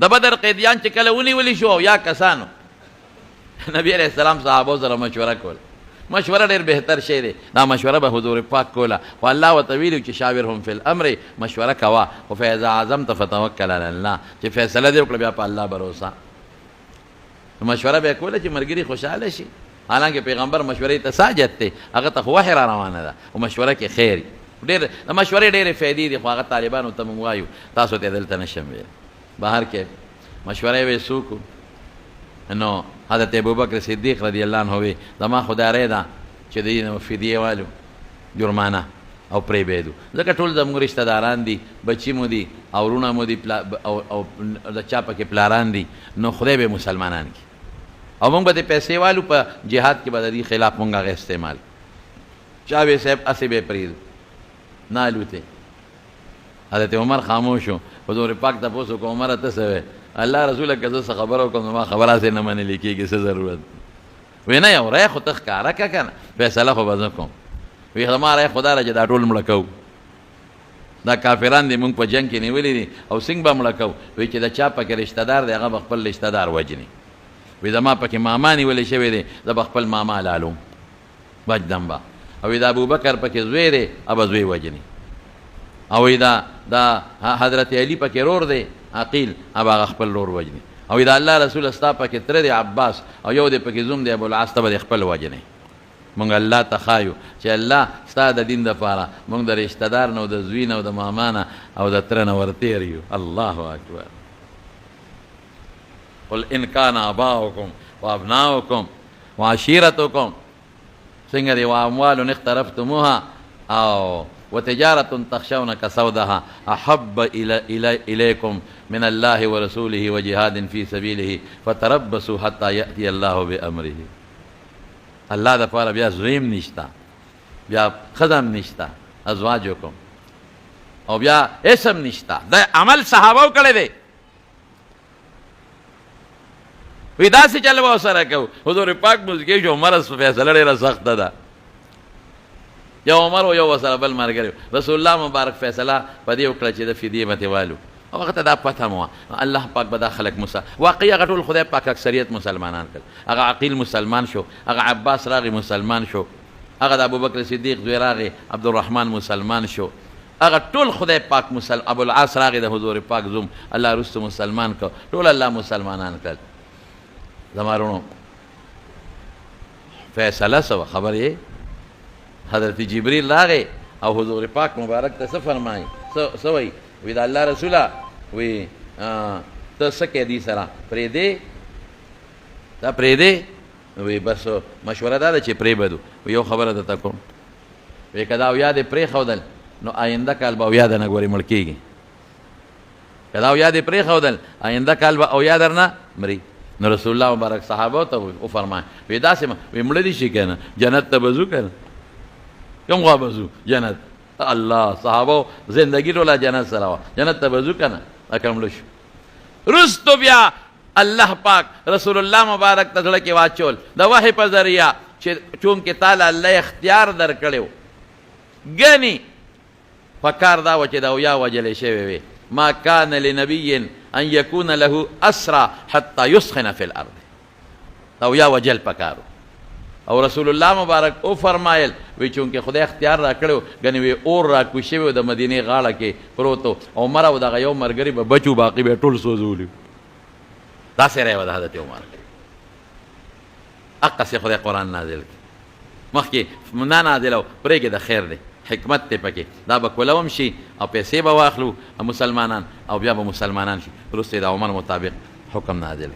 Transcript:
د بدر قیدیان چې کله ونیولي شو او یا کسانو نبی علیہ السلام صحابو سره مشوره کول مشوره ډېر بهتر شی دی دا مشوره به حضور پاک کوله خو الله ورته ویلي چې شاورهم فی الامر مشوره کوه خو فاذا عزمت فتوکل علی الله چې فیصله دې وکړه بیا په الله بروسه مشوره به یې کوله چې ملګري خوشحاله شي حالانکه پیغمبر مشورې ته ساجت دی هغه ته خو وحی را روانه ده او مشوره کې خیر ډېر د مشورې ډېرې فایدې دي خو هغه طالبانو ته موږ وایو تاسو ته دلته نشم ویلی بهر کې مشورې به څوک نو حضرت ابوبکر صدیق رضی الله عنه وی زما خدای ده چې د فدیه والو جرمانه او پرې بېدو ځکه ټول زموږ رشته داران دي بچي مو دي او وروڼه مو دي او د چا پکې پلاران دي نو خدای به مسلمانان کړي او موږ به د پیسې والو په جهاد کې به د دې خلاف موږ هغه استعمال چا به صاحب اسې به پرېږدو نه الوتې حضرت عمر خاموش و حضور پاک تپوس وکړو عمره ته څه وی الله رسوله که زه څه خبره وکړم ما خبره هسې نه منلې کېږي څه ضرورت وی نه یو رای خو ته ښکاره که که نه فیصله خو به زه کوم وی زما رای خو دا ده چې دا ټول مړه کوو دا کافران دي موږ په جنګ کې نیولي دي او څنګه به مړه کوو وی چې د چا پکې رشته دار دی هغه به خپل رشته دار وجني وی زما پکې ماما نیولی شوی دی زه به خپل ماما لالوم وجدم به او وی د ابوبکر پکې زوی دی هغه به زوی وجني او وی دا حضرت علی پکې رور دی عقیل هغه خپل رور وجني او دا الله رسول ستا پکې تره دی عباس او یو دی پکې زوم دی ابوالعاص ته به خپل وجني مونږ الله ته ښایو چې الله ستا د دین دپاره مونږ د رشته دار نه او د زوی نه او د ماما نه او د تره نه ورتېر یو الله اکبر قل ان کان آباؤکم وابناؤکم وعشیرتکم څنګه دی واموال اخترفتموها او وتجارة تخشون كسودها أحب إليكم من الله ورسوله وجهاد في سبيله فتربصوا حتى يأتي الله بأمره الله د پاره بیا زویم نشتا بیا خدم نشتا ازواجکم او بیا اسم نشتا د عمل صحابه کړی دی وی داسې چل به ورسره کوو حضور پاک موږ کې عمر فیصله ډېره سخته ده یو عمر و یو ورسره بل ملګری رسول الله مبارک فیصله په دې وکړه چې د فدیې متې والو هغه ته دا پته مو الله پاک به دا خلک واقعي هغه ټول خدای پاک اکثریت مسلمانان کړل هغه عقیل مسلمان شو هغه عباس راغی مسلمان شو هغه د ابوبکر صدیق زوی راغی عبدالرحمن مسلمان شو هغه ټول خدای پاک ابوالعاص راغی د حضور پاک زوم الله رستو مسلمان کو ټول الله مسلمانان کړل زما وروڼو فیصله سوه خبر یې حضرت جبریل راغی او حضور پاک مبارک ته څه فرمایي څه وایي وی د الله رسوله وی ته څه کې دي سره پرېږدې دا پرېږدې وی بس مشوره دا ده چې پرېږدو یو خبره درته کوم وی که دا اویا دې پرېښودل نو آینده کال به اویا درنه ګورې مړ کېږي که دا اویا دې پرېښودل آینده کال به اویا درنه مري نو رسول الله مبارک صحابو ته وفرمایه وی داسې وی مړه دي شي که نه جنت ته به ځو که نه کوم خوا به ځو جنت الله صحابه زندگی ټوله جنت سره وه جنت ته به ځو که نه اکرم له شو رستو بیا الله پاک رسول الله مبارک ته زړه کې واچول د وحی په ذریعه چې چونکې تاله الله اختیار در کړی و ګنې پکار دا و چې د اویا وجلې شوې وې ما کان لنبي ان یکون له اسرى حتی یسخن فی الارض د اویا وجل پکارو او رسول الله مبارک او فرمایل وی چونکه خدای اختیار را کړو غنی وی اور را کوشي و د مدینه غاړه کې پروتو او مر او دغه یو مرګري به بچو باقی به ټول سوزولي دا سره و د حضرت عمر اقص خدای قرآن نازل مخکې نه نازل او پرېږه د خیر دی حکمت ته پکې دا به کولوم شي او پیسې به واخلو مسلمانان او بیا به مسلمانان شي وروسته د عمر مطابق حکم نازل